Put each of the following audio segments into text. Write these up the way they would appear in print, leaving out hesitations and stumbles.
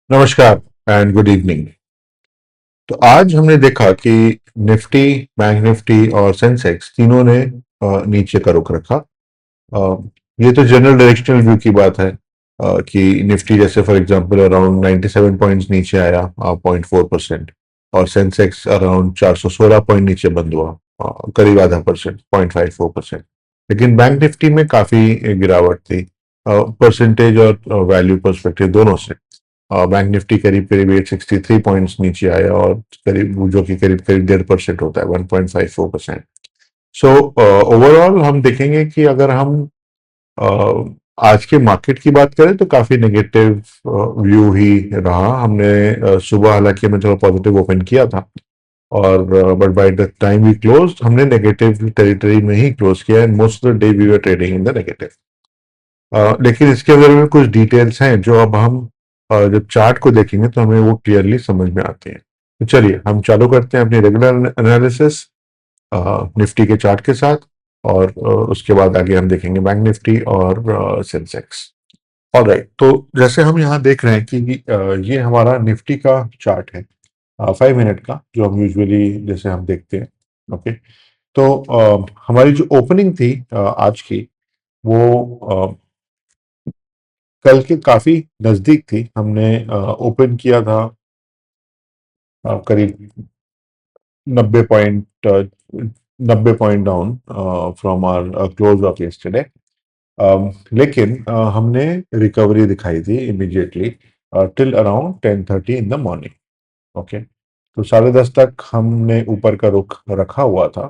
नमस्कार and good evening. तो आज हमने देखा कि निफ्टी, बैंक निफ्टी और सेंसेक्स तीनों ने नीचे का रुख रखा। अ, ये तो जनरल डायरेक्शनल व्यू की बात है कि निफ्टी जैसे फॉर एग्जांपल अराउंड 97 पॉइंट्स नीचे आया 0.4%, और सेंसेक्स अराउंड 416 पॉइंट नीचे बंद हुआ, करीब आधा परसेंट, 0.54%। लेकिन बैंक निफ्टी में काफी गिरावट थी, परसेंटेज और वैल्यू पर्सपेक्टिव दोनों से। बैंक निफ्टी करीब करीब 863 पॉइंट्स नीचे आया, और करीब जो कि करीब करीब 1.5% होता है, 1.54%। सो ओवरऑल हम देखेंगे कि अगर हम आज के मार्केट की बात करें तो काफी नेगेटिव व्यू ही रहा। हमने सुबह हालांकि हमें थोड़ा पॉजिटिव ओपन किया था, और but by the time we close हमने नेगेटिव टेरिटरी में ही क्लोज किया, and most of the day we were trading in the negative. लेकिन इसके अंदर में कुछ डिटेल्स हैं जो अब हम जब चार्ट को देखेंगे तो हमें वो क्लियरली समझ में आती हैं। तो चलिए हम चालू करते हैं अपनी रेगुलर एनालिसिस निफ्टी के चार्ट के साथ, और उसके बाद आगे हम देखेंगे बैंक निफ्टी और सेंसेक्स। ऑलराइट, तो जैसे हम यहाँ देख रहे हैं कि ये हमारा निफ्टी का चार्ट है, 5 मिनट का, जो हम यूजुअली जैसे हम देखते हैं। ओके, तो हमारी जो ओपनिंग थी आज की, वो कल के काफी नजदीक थी। हमने ओपन किया था करीब 90 point, 90 point down from our close of yesterday. लेकिन हमने रिकवरी दिखाई थी immediately till around 10:30 in the morning. Okay, तो 10:30 तक हमने ऊपर का रुख रखा हुआ था।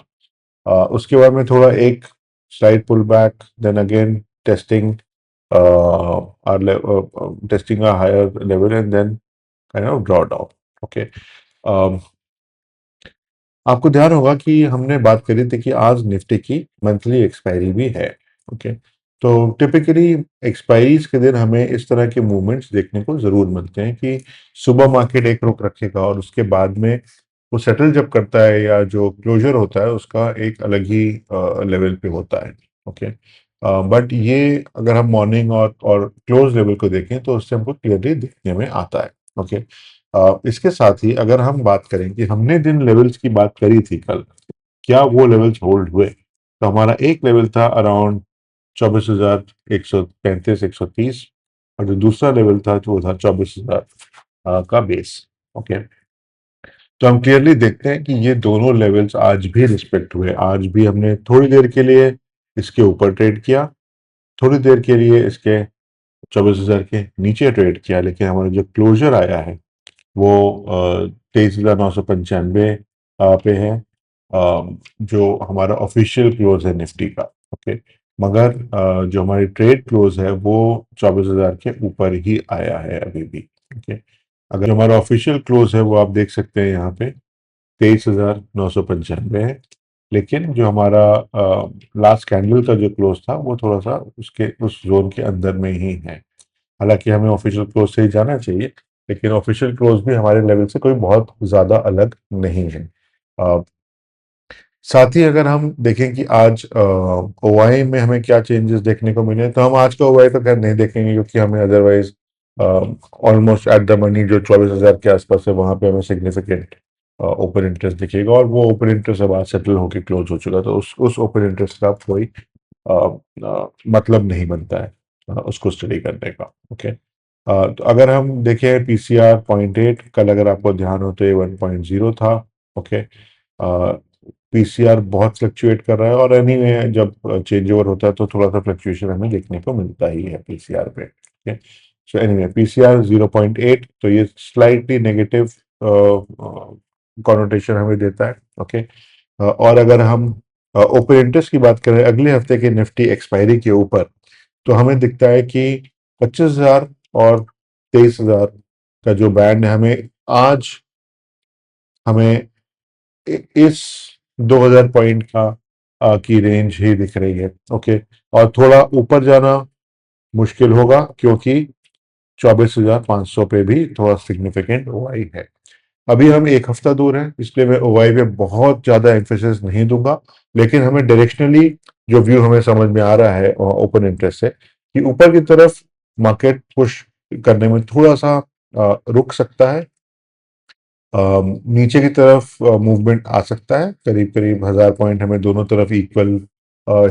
उसके बाद में थोड़ा एक slide pull back, then again testing testing a higher level, and then kind of draw down. Okay. um, आपको ध्यान होगा कि हमने बात करी थी कि आज निफ्टी की मंथली एक्सपायरी भी है। ओके, तो टिपिकली एक्सपायरीज के दिन हमें इस तरह के मूवमेंट्स देखने को जरूर मिलते हैं कि सुबह मार्केट एक रुख रखेगा, और उसके बाद में वो सेटल जब करता है, या जो क्लोजर होता है उसका एक अलग ही लेवल पे होता है। ओके, बट ये अगर हम मॉर्निंग और क्लोज लेवल को देखें तो उससे हमको क्लियरली देखने में आता है। ओके, इसके साथ ही अगर हम बात करें कि हमने जिन लेवल्स की बात करी थी कल, क्या वो लेवल्स होल्ड हुए, तो हमारा एक लेवल था अराउंड 24,135 130, और जो दूसरा लेवल था वो था 24,000 का बेस। ओके, तो हम क्लियरली देखते हैं कि ये दोनों लेवल्स आज भी रिस्पेक्ट हुए। आज भी हमने थोड़ी देर के लिए इसके ऊपर ट्रेड किया, थोड़ी देर के लिए इसके 24,000 के नीचे ट्रेड किया, लेकिन हमारा जो क्लोजर आया है वो 23,995 पे है, जो हमारा ऑफिशियल क्लोज है निफ्टी का। ओके, मगर जो हमारी ट्रेड क्लोज है वो 24,000 के ऊपर ही आया है अभी भी। ओके, अगर हमारा ऑफिशियल क्लोज है वो आप देख सकते हैं यहाँ पे 23,995 है, लेकिन जो हमारा लास्ट कैंडल का जो क्लोज था वो थोड़ा सा उसके उस जोन के अंदर में ही है। हालांकि हमें ऑफिशियल क्लोज से ही जाना चाहिए, लेकिन ऑफिशियल क्लोज भी हमारे लेवल से कोई बहुत ज्यादा अलग नहीं है। अ, साथ ही अगर हम देखें कि आज ओआई में हमें क्या चेंजेस देखने को मिले, तो हम आज का ओआई तो खैर नहीं देखेंगे, क्योंकि हमें otherwise almost at the money जो 24,000 के आसपास है वहां पे हमें सिग्निफिकेंट ओपन इंटरेस्ट दिखेगा, और वो ओपन इंटरेस्ट अब आज सेटल होकर क्लोज हो चुका, तो उस ओपन इंटरेस्ट का कोई मतलब नहीं बनता है उसको स्टडी करने का। ओके, तो अगर हम देखें पीसीआर 0.8, कल अगर आपको ध्यान हो तो ये 1.0 था। ओके, पीसीआर बहुत फ्लक्चुएट कर रहा है, और एनीवे जब चेंज ओवर होता है तो थोड़ा सा फ्लक्चुएशन हमें देखने को मिलता ही है पीसीआर पे। ओके, सो एनीवे पीसीआर 0.8, तो ये स्लाइटली नेगेटिव कॉनोटेशन हमें देता है। ओके, और अगर हम ओपन इंटरेस्ट की बात करें अगले हफ्ते के निफ्टी एक्सपायरी के ऊपर, तो हमें दिखता है कि 25,000 और 23,000 का जो बैंड है, आज हमें इस 2,000 पॉइंट का की रेंज ही दिख रही है। ओके, और थोड़ा ऊपर जाना मुश्किल होगा, क्योंकि 24,500 पे भी थोड़ा सिग्निफिकेंट ओआई है। अभी हम एक हफ्ता दूर हैं, इसलिए मैं ओवाई पे बहुत ज्यादा एम्फेसिस नहीं दूंगा, लेकिन हमें डायरेक्शनली जो व्यू हमें समझ में आ रहा है ओपन इंटरेस्ट से, कि ऊपर की तरफ मार्केट पुश करने में थोड़ा सा रुक सकता है, नीचे की तरफ मूवमेंट आ सकता है, करीब करीब 1000 पॉइंट हमें दोनों तरफ इक्वल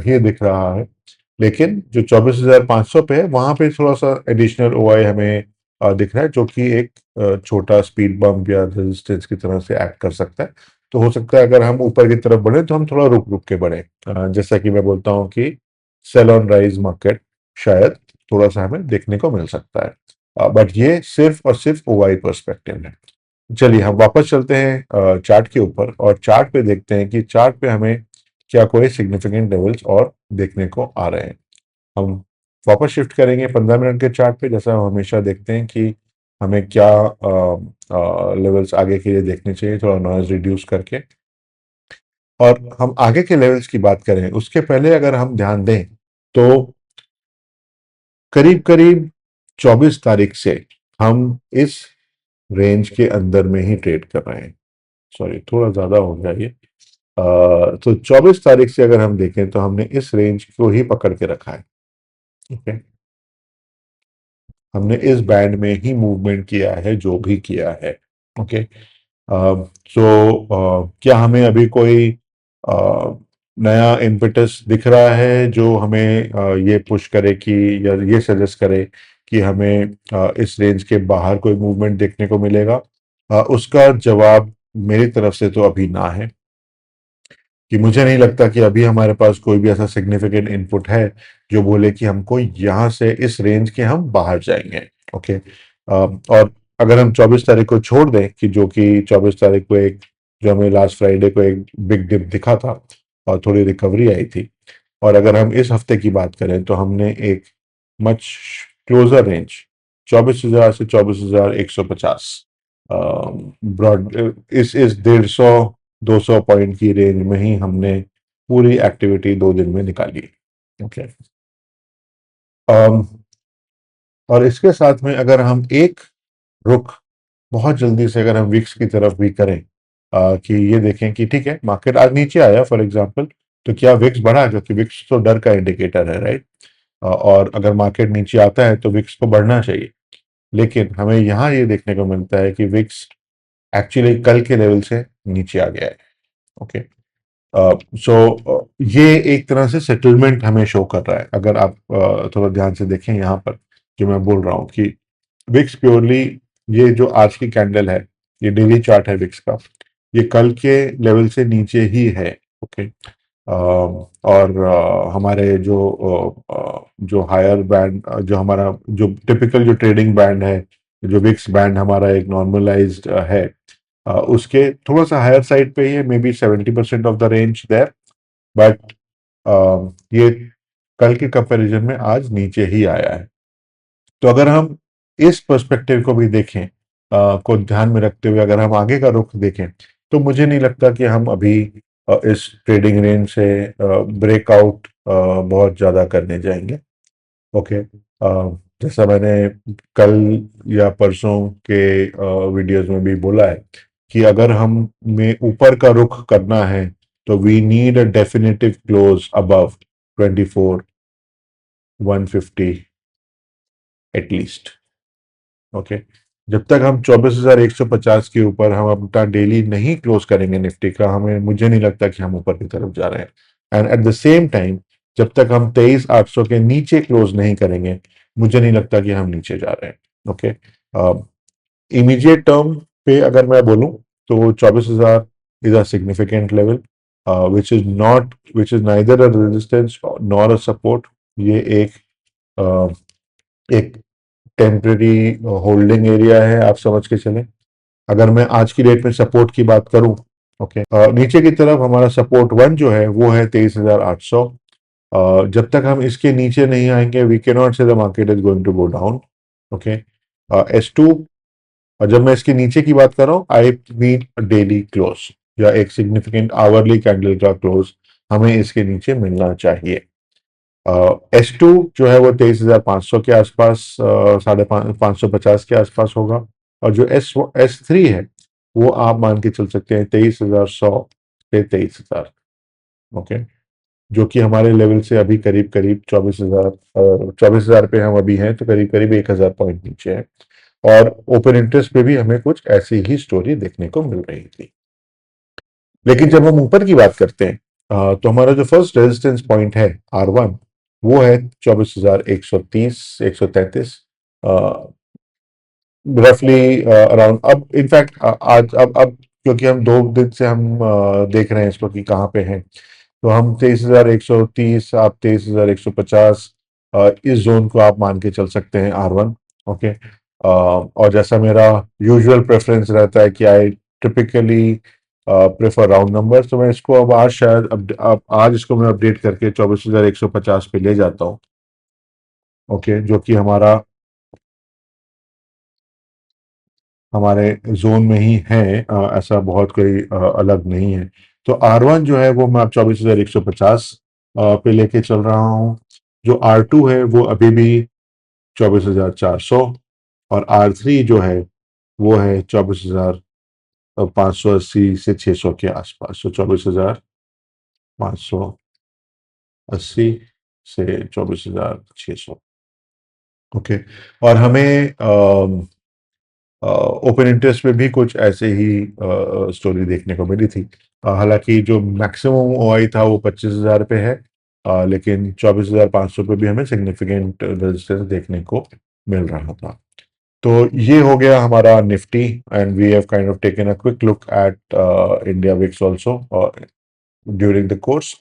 ही दिख रहा है। लेकिन जो 24,500 पे है वहां पे थोड़ा सा एडिशनल ओआई हमें दिख रहा है, जो कि एक छोटा स्पीड बम्प या रेजिस्टेंस की तरह से एक्ट कर सकता है। तो हो सकता है अगर हम ऊपर की तरफ बढ़े तो हम थोड़ा रुक रुक के बढ़े, जैसा कि मैं बोलता हूँ कि सेल ऑन राइज मार्केट शायद थोड़ा सा हमें देखने को मिल सकता है, बट ये सिर्फ और सिर्फ ओआई पर्सपेक्टिव है। चलिए हम वापस चलते हैं चार्ट के ऊपर और चार्ट पे देखते हैं कि चार्ट पे हमें क्या कोई सिग्निफिकेंट लेवल्स और देखने को आ रहे हैं। हम वापस शिफ्ट करेंगे 15 मिनट के चार्ट पे, जैसा हम हमेशा देखते हैं कि हमें क्या लेवल्स आगे के लिए देखने चाहिए, थोड़ा नॉइज रिड्यूस करके। और हम आगे के लेवल्स की बात करें उसके पहले अगर हम ध्यान दें तो करीब करीब 24 तारीख से हम इस रेंज के अंदर में ही ट्रेड कर रहे हैं। सॉरी, थोड़ा ज्यादा हो गया ये। तो 24 तारीख से अगर हम देखें तो हमने इस रेंज को ही पकड़ के रखा है। ओके, हमने इस बैंड में ही मूवमेंट किया है जो भी किया है। ओके, सो क्या हमें अभी कोई नया इम्पेटस दिख रहा है जो हमें ये पुश करे कि या ये सजेस्ट करे कि हमें इस रेंज के बाहर कोई मूवमेंट देखने को मिलेगा? उसका जवाब मेरी तरफ से तो अभी ना है, कि मुझे नहीं लगता कि अभी हमारे पास कोई भी ऐसा सिग्निफिकेंट इनपुट है जो बोले कि हमको यहाँ से इस रेंज के हम बाहर जाएंगे। ओके, और अगर हम 24 तारीख को छोड़ दें कि जो कि 24 तारीख को एक, जो हमें लास्ट फ्राइडे को एक बिग डिप दिखा था और थोड़ी रिकवरी आई थी, और अगर हम इस हफ्ते की बात करें तो हमने एक मच क्लोजर रेंज 24,000 से 24,150 ब्रॉड, इस 150-200 पॉइंट की रेंज में ही हमने पूरी एक्टिविटी 2 दिन में निकाली। ओके, और इसके साथ में अगर हम एक रुख बहुत जल्दी से अगर हम विक्स की तरफ भी करें, कि ये देखें कि ठीक है मार्केट आज नीचे आया फॉर एग्जांपल, तो क्या विक्स बढ़ा? क्योंकि विक्स तो डर का इंडिकेटर है, राइट? और अगर मार्केट नीचे आता है तो विक्स को बढ़ना चाहिए। लेकिन हमें यहाँ ये देखने को मिलता है कि विक्स एक्चुअली कल के लेवल से नीचे आ गया है। ओके, सो ये एक तरह से सेटलमेंट हमें शो कर रहा है। अगर आप थोड़ा ध्यान से देखें यहाँ पर, जो मैं बोल रहा हूँ कि विक्स प्योरली, ये जो आज की कैंडल है, ये डेली चार्ट है विक्स का, ये कल के लेवल से नीचे ही है। ओके, और हमारे जो हायर बैंड, जो हमारा जो टिपिकल जो ट्रेडिंग बैंड है, जो विक्स बैंड हमारा एक नॉर्मलाइज्ड है, उसके थोड़ा सा हायर साइड पे ही है, maybe 70% of the range there, but ये कल के कंपैरिजन में आज नीचे ही आया है। तो अगर हम इस पर्सपेक्टिव को भी देखें, को ध्यान में रखते हुए अगर हम आगे का रुख देखें, तो मुझे नहीं लगता कि हम अभी इस ट्रेडिंग रेंज से ब्रेकआउट बहुत ज़्यादा करने जाएंगे। ओके, जैसा मैंने कल या परसों के वीडियोस में भी बोला है कि अगर हम में ऊपर का रुख करना है तो we need a definitive close above 24,150 at least. Okay, जब तक हम 24,150 के ऊपर हम अपना डेली नहीं क्लोज करेंगे निफ्टी का, हमें मुझे नहीं लगता कि हम ऊपर की तरफ जा रहे हैं। And at the same time जब तक हम 23,800 के नीचे क्लोज नहीं करेंगे, मुझे नहीं लगता कि हम नीचे जा रहे हैं। ओके, इमीडिएट टर्म पे अगर मैं बोलूं तो 24,000 is a significant level, which is neither a resistance nor a support. ये एक टेम्परेरी होल्डिंग एरिया है, आप समझ के चलें। अगर मैं आज की डेट में सपोर्ट की बात करूं, ओके, नीचे की तरफ हमारा सपोर्ट वन जो है वो है 23,800। जब तक हम इसके नीचे नहीं आएंगे we can not say the market is going to go down. Okay, S2, और जब मैं इसके नीचे की बात कर रहा हूँ आई मीन डेली क्लोज या एक सिग्निफिकेंट आवरली कैंडल का क्लोज हमें इसके नीचे मिलना चाहिए। S2 जो है वो 23,500 के आसपास, 550 के आसपास होगा। और जो S3 है वो आप मान के चल सकते हैं 23,100 से 23,000। ओके, जो कि हमारे लेवल से अभी करीब करीब 24,000 पे हम अभी हैं, तो करीब करीब 1,000 पॉइंट नीचे है। और ओपन इंटरेस्ट पे भी हमें कुछ ऐसी ही स्टोरी देखने को मिल रही थी। लेकिन जब हम ऊपर की बात करते हैं, तो हमारा जो फर्स्ट रेजिस्टेंस पॉइंट है R1, वो है 24,130, 133, रफली अराउंड। अब इनफैक्ट आज अब क्योंकि हम 2 दिन से हम देख रहे हैं इसको कि कहाँ पे हैं, तो हम 23,130, आप 23,150, इस जोन को आप मान के चल सकते हैं R1। ओके। और जैसा मेरा यूजुअल प्रेफरेंस रहता है कि I typically prefer round number, तो मैं इसको अब आज शायद अब आज इसको मैं अपडेट करके 24,150 पे ले जाता हूँ। ओके, जो कि हमारा हमारे जोन में ही है, ऐसा बहुत कोई अलग नहीं है। तो R1 जो है वो मैं अब 24,150 पे लेके चल रहा हूँ। जो R2 है वो अभी भी 24,400, और R3 जो है वो है 24,580 से 600 के आसपास। तो 24,580 से 24,600। ओके। और हमें ओपन इंटरेस्ट में भी कुछ ऐसे ही स्टोरी देखने को मिली थी। हालांकि जो मैक्सिमम ओआई था वो 25,000 पे है, लेकिन 24,500 पे भी हमें सिग्निफिकेंट रेजिस्टेंस देखने को मिल रहा था। तो ये हो गया हमारा Nifty, and we have kind of taken a quick look at India VIX also during the course.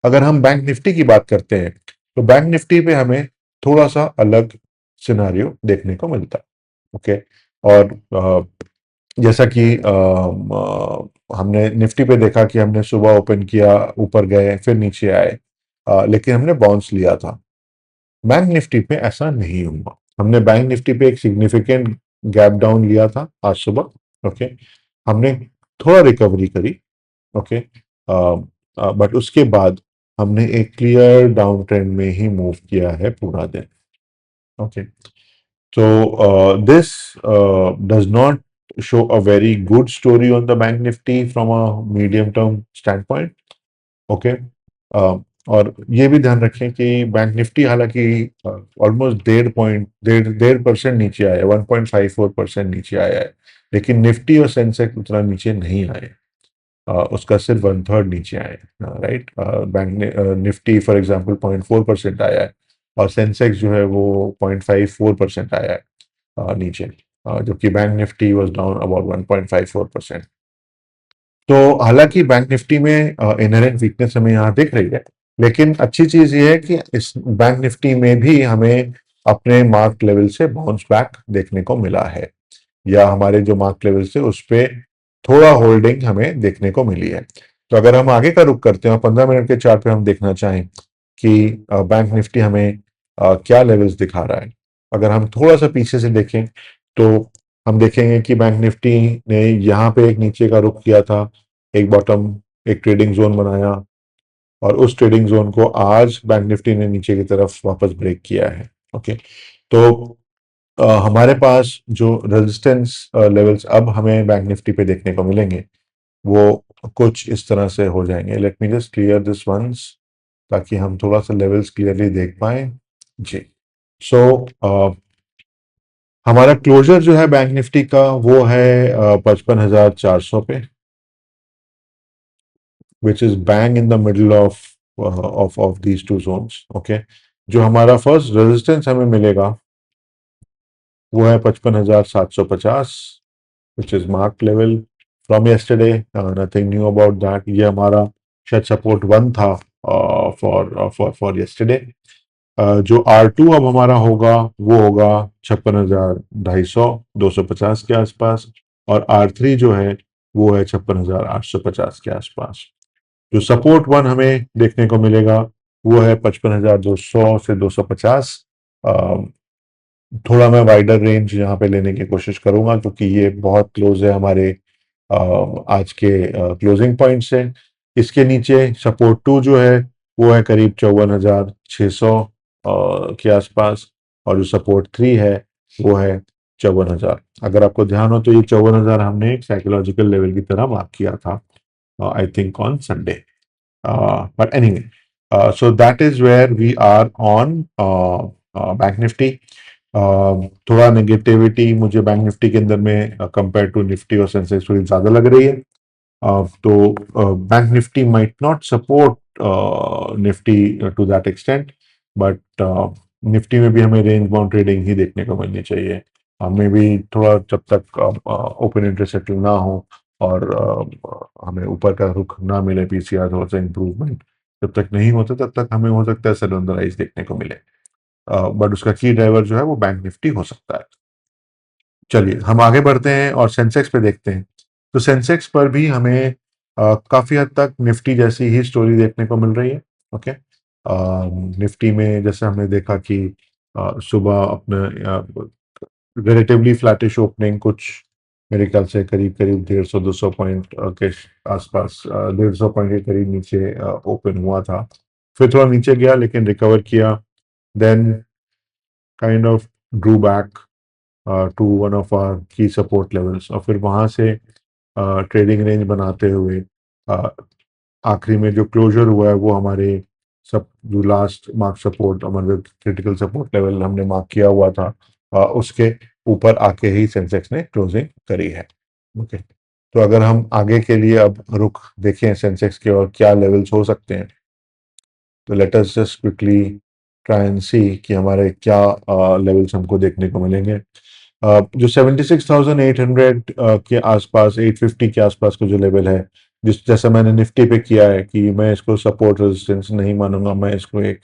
अगर हम बैंक निफ्टी की बात करते हैं, तो बैंक निफ्टी पे हमें थोड़ा सा अलग सिनारियो देखने को मिलता है। ओके। और जैसा कि हमने निफ्टी पे देखा कि हमने सुबह ओपन किया, ऊपर गए, फिर नीचे आए, लेकिन हमने बाउंस लिया था। बैंक निफ्टी पे ऐसा नहीं हुआ। हमने बैंक निफ्टी पे एक सिग्निफिकेंट गैप डाउन लिया था आज सुबह। ओके। हमने थोड़ा रिकवरी करी। ओके। बट उसके बाद हमने एक क्लियर डाउन ट्रेंड में ही मूव किया है पूरा दिन। Okay. So this does not show a very good story on the bank nifty from a medium term standpoint. Okay. और ये भी ध्यान रखें कि बैंक निफ्टी हालांकि ऑलमोस्ट 1.5% नीचे आया है, 1.54% नीचे आया है, लेकिन निफ्टी और सेंसेक्स उतना नीचे नहीं आए। उसका सिर्फ 1/3 नीचे आए। Right. Bank Nifty for example 0.4% आया है, और सेंसेक्स जो है वो 0.54% आया है नीचे, जबकि bank Nifty was down about 1.54%। तो हालांकि बैंक निफ्टी में इनहेरेंट वीकनेस हमें यहाँ दिख रही है, लेकिन अच्छी चीज ये है कि इस बैंक निफ्टी में भी हमें अपने मार्क लेवल से बाउंस बैक देखने को मिला है, या हमारे जो मार्क लेवल से उस पे थोड़ा होल्डिंग हमें देखने को मिली है। तो अगर हम आगे का रुख करते हैं और 15 मिनट के चार्ट पे हम देखना चाहें कि बैंक निफ्टी हमें क्या लेवल्स दिखा रहा है, अगर हम थोड़ा सा पीछे से देखें तो हम देखेंगे कि बैंक निफ्टी ने यहाँ पे एक नीचे का रुख किया था, एक बॉटम, एक ट्रेडिंग जोन बनाया, और उस ट्रेडिंग जोन को आज बैंक निफ्टी ने नीचे की तरफ वापस ब्रेक किया है। ओके। तो हमारे पास जो रेजिस्टेंस लेवल्स अब हमें बैंक निफ्टी पे देखने को मिलेंगे वो कुछ इस तरह से हो जाएंगे। Let me just clear this once, ताकि हम थोड़ा सा लेवल्स क्लियरली देख पाए। जी। सो हमारा क्लोजर जो है बैंक निफ्टी का वो है 55,400 पे, which is bang in the middle of of these two zones. Okay. जो हमारा फर्स्ट रेजिस्टेंस हमें मिलेगा वो है 55,750, which is marked level from yesterday. Nothing new about that. ये हमारा शायद सपोर्ट 1 था फॉर yesterday. जो R2 अब हमारा होगा वो होगा 56,250, 250 के आसपास, और R3 जो है वो है 56,850 के आसपास। जो सपोर्ट 1 हमें देखने को मिलेगा वो है 55,200 से 250। थोड़ा मैं वाइडर रेंज यहाँ पे लेने की कोशिश करूंगा, क्योंकि ये बहुत क्लोज है हमारे आज के क्लोजिंग पॉइंट से। इसके नीचे सपोर्ट 2 जो है वो है करीब 54,600 के आसपास, और जो सपोर्ट 3 है वो है 54,000। अगर आपको ध्यान हो तो ये 54,000 हमने एक साइकोलॉजिकल लेवल की तरह मार्क किया था, I think on Sunday. But anyway, so that is where we are on Bank Nifty. थोड़ा नेगेटिविटी मुझे बैंक निफ्टी के अंदर में कंपेयर टू निफ्टी और सेंसेक्स थोड़ी ज़्यादा लग रही है। तो bank Nifty might not support Nifty to that extent, but Nifty में भी हमें रेंज बाउंड ट्रेडिंग ही देखने को मिलनी चाहिए। हमें भी थोड़ा जब तक ओपन इंटरेस्ट सेटल ना हो और हमें ऊपर का रुख ना मिले, पीसीआर थोड़ा सा इंप्रूवमेंट जब तक नहीं होता तब तक हमें हो सकता है सरेंडराइज देखने को मिले। बट उसका की ड्राइवर जो है वो बैंक निफ्टी हो सकता है। चलिए हम आगे बढ़ते हैं और सेंसेक्स पे देखते हैं। तो सेंसेक्स पर भी हमें काफी हद तक निफ्टी जैसी ही स्टोरी देखने को मिल रही है। ओके, निफ्टी में जैसे हमने देखा कि सुबह अपने रिलेटिवली फ्लैटिश ओपनिंग, कुछ मेरे ख्याल से करीब करीब 150-200 पॉइंट के आसपास, 150 पॉइंट के करीब नीचे ओपन हुआ था। फिर थोड़ा नीचे गया लेकिन रिकवर किया, then kind of drew back to one of our की सपोर्ट लेवल्स, और फिर वहां से ट्रेडिंग रेंज बनाते हुए uh, आखिरी में जो क्लोजर हुआ है वो हमारे सब जो लास्ट मार्क सपोर्ट, हमारे क्रिटिकल सपोर्ट लेवल हमने मार्क किया हुआ था, उसके ऊपर आके ही सेंसेक्स ने क्लोजिंग करी है। ओके, तो अगर हम आगे के लिए अब रुख देखें सेंसेक्स के और क्या लेवल्स हो सकते हैं, तो let us just quickly try and see कि हमारे क्या लेवल्स हमको देखने को मिलेंगे। जो 76,800 के आसपास, 850 के आसपास का जो लेवल है, जिस जैसा मैंने निफ्टी पे किया है कि मैं इसको सपोर्ट रेजिस्टेंस नहीं मानूंगा, मैं इसको एक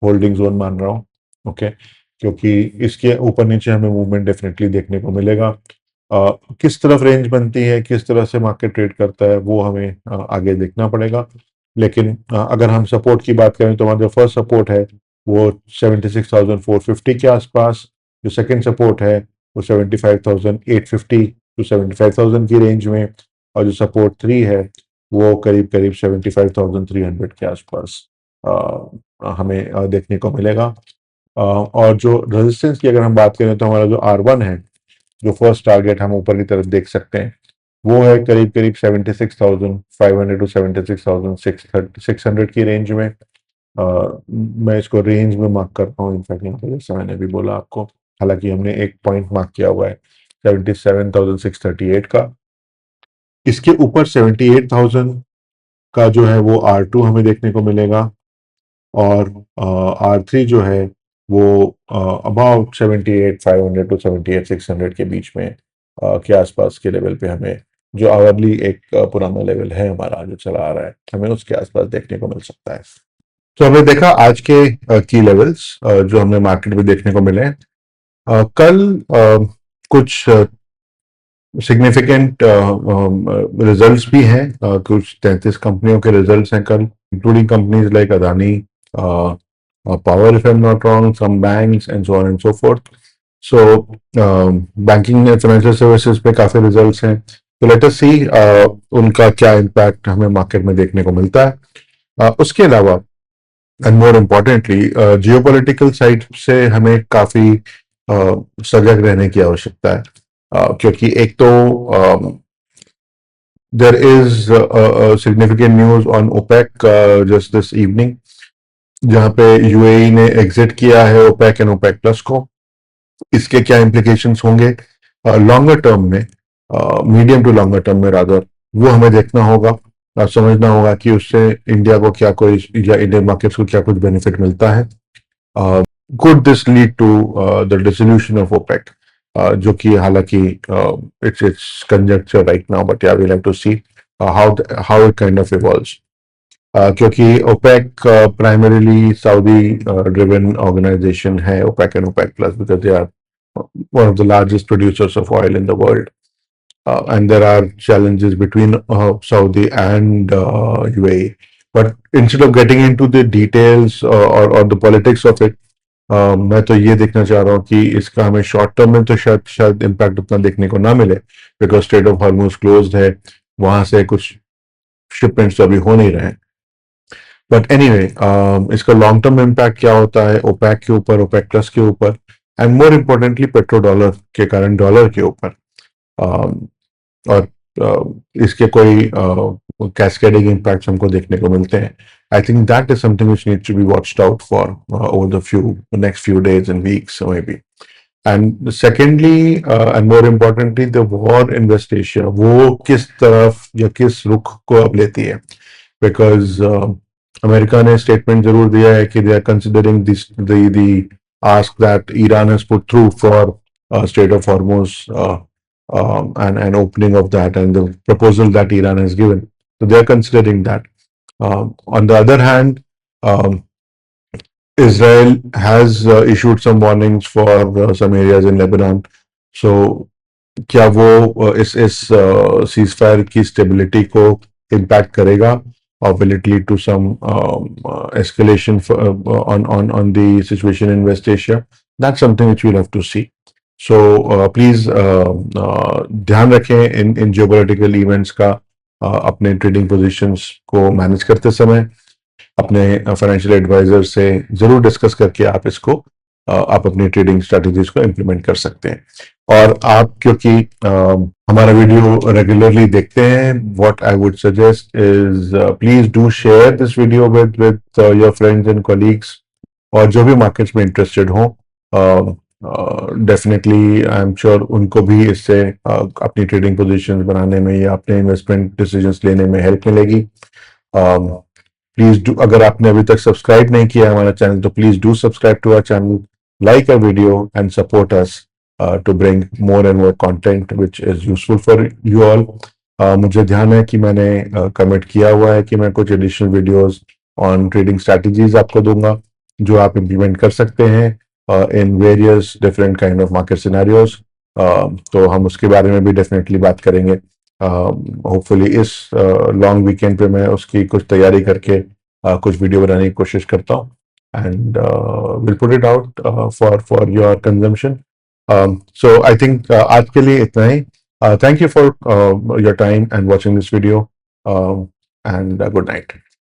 होल्डिंग जोन मान रहा हूँ। ओके, क्योंकि इसके ऊपर नीचे हमें मूवमेंट डेफिनेटली देखने को मिलेगा। किस तरफ रेंज बनती है, किस तरह से मार्केट ट्रेड करता है, वो हमें आगे देखना पड़ेगा। लेकिन अगर हम सपोर्ट की बात करें तो हमारा जो फर्स्ट सपोर्ट है वो 76,450 के आसपास, जो सेकंड सपोर्ट है वो 75,850 टू 75,000 की रेंज में, और जो सपोर्ट 3 है वो करीब करीब 75,300 के आसपास हमें देखने को मिलेगा। और जो रेजिस्टेंस की अगर हम बात करें तो हमारा जो R1 है, जो फर्स्ट टारगेट हम ऊपर की तरफ देख सकते हैं, वो है करीब करीब 76,500 टू 76,600 की रेंज में। मैं इसको रेंज में मार्क करता हूँ, इनफैक्ट यहाँ पे जैसे मैंने भी बोला आपको, हालांकि हमने एक पॉइंट मार्क किया हुआ है 77,638 का। इसके ऊपर 78,000 का जो है वो R2 हमें देखने को मिलेगा, और R3 जो है वो अबाउट 78,500 टू 78,600 के बीच में के आसपास के लेवल पे हमें, जो आवरली एक पुराना लेवल है हमारा जो चला आ रहा है, हमें उसके आसपास देखने को मिल सकता है। तो हमने देखा आज के की लेवल्स जो हमें मार्केट में देखने को मिले हैं। कल कुछ सिग्निफिकेंट रिजल्ट्स भी हैं, कुछ 33 कंपनियों के रिजल्ट्स हैं कल, including companies like Adani, Power, if I'm not wrong, some banks, and so on and so forth. So, banking and financial services पे काफी रिजल्ट्स हैं, तो लेट अस सी उनका क्या इम्पैक्ट हमें मार्केट में देखने को मिलता है। उसके अलावा and more importantly geopolitical side से हमें काफी सजग रहने की आवश्यकता है, क्योंकि एक तो there is a significant news on OPEC just this evening, जहां पे यूएई ने एग्जिट किया है ओपेक एंड ओपेक प्लस को। इसके क्या इम्प्लीकेशंस होंगे लॉन्गर टर्म में, मीडियम टू लॉन्गर टर्म में रादर, वो हमें देखना होगा और समझना होगा कि उससे इंडिया को क्या कोई, या इंडियन मार्केट्स को क्या कुछ बेनिफिट मिलता है। Could this lead to the dissolution of OPEC, जो कि हालांकि it's conjecture right now, but yeah we have to see how it kind of evolves. क्योंकि OPEC primarily Saudi driven organisation है, OPEC and OPEC plus, because they are one of the largest producers of oil in the world, and there are challenges between Saudi and UAE. But instead of getting into the details or the politics of it, मैं तो ये देखना चाह रहा हूँ कि इसका हमें शॉर्ट टर्म में तो शायद इम्पैक्ट उतना देखने को ना मिले, because straight of Hormuz closed है, वहां से कुछ शिपमेंट्स तो अभी हो नहीं रहे हैं। बट एनीवे, इसका लॉन्ग टर्म इम्पैक्ट क्या होता है ओपेक के ऊपर, ओपेक प्लस के ऊपर, and more importantly petro dollar के कारण डॉलर के ऊपर, और इसके कोई कैस्केडिंग इम्पैक्ट्स हमको देखने को मिलते हैं। I think that is something which needs to be watched out for over the next few days and weeks maybe. And secondly and more importantly the war in West Asia, वो किस तरफ या किस रुख को अब लेती है, बिकॉज अमेरिका ने स्टेटमेंट जरूर दिया है कि they are considering this the ask that Iran has put through for strait of Hormuz and opening of that and the proposal that Iran has given. So they are considering that. On the other hand, um, Israel has issued some warnings for some areas in Lebanon. So क्या वो इस cease fire की stability को impact करेगा, or will it lead to some escalation on the situation in West Asia? That's something which we'll have to see. So please ध्यान रखें इन geopolitical events का अपने ट्रेडिंग पोजीशंस को मैनेज करते समय। अपने फाइनेंशियल एडवाइजर से जरूर डिस्कस करके आप इसको आप अपनी ट्रेडिंग स्ट्रेटजीज को इम्प्लीमेंट कर सकते हैं। और आप क्योंकि हमारा वीडियो रेगुलरली देखते हैं, what I would suggest is please do share this video with your friends and colleagues, और जो भी मार्केट्स में इंटरेस्टेड हो डेफिनेटली आई एम श्योर उनको भी इससे अपनी ट्रेडिंग पोजीशंस बनाने में या अपने इन्वेस्टमेंट डिसीजंस लेने में हेल्प मिलेगी। प्लीज डू, अगर आपने अभी तक सब्सक्राइब नहीं किया हमारा चैनल तो please do subscribe to our channel, like our video and support us to bring more and more content which is useful for you all. मुझे ध्यान है कि मैंने कमिट किया हुआ है कि मैं कुछ additional videos on trading strategies आपको दूंगा जो आप इम्प्लीमेंट कर सकते हैं in various different kind of market scenarios. तो हम उसके बारे में भी डेफिनेटली बात करेंगे। होपफुली इस लॉन्ग वीकेंड पे मैं उसकी कुछ तैयारी करके कुछ वीडियो बनाने की कोशिश करता हूँ and we'll put it out for your consumption. So I think आज के लिए इतना ही। Thank you for your time and watching this video, and good night.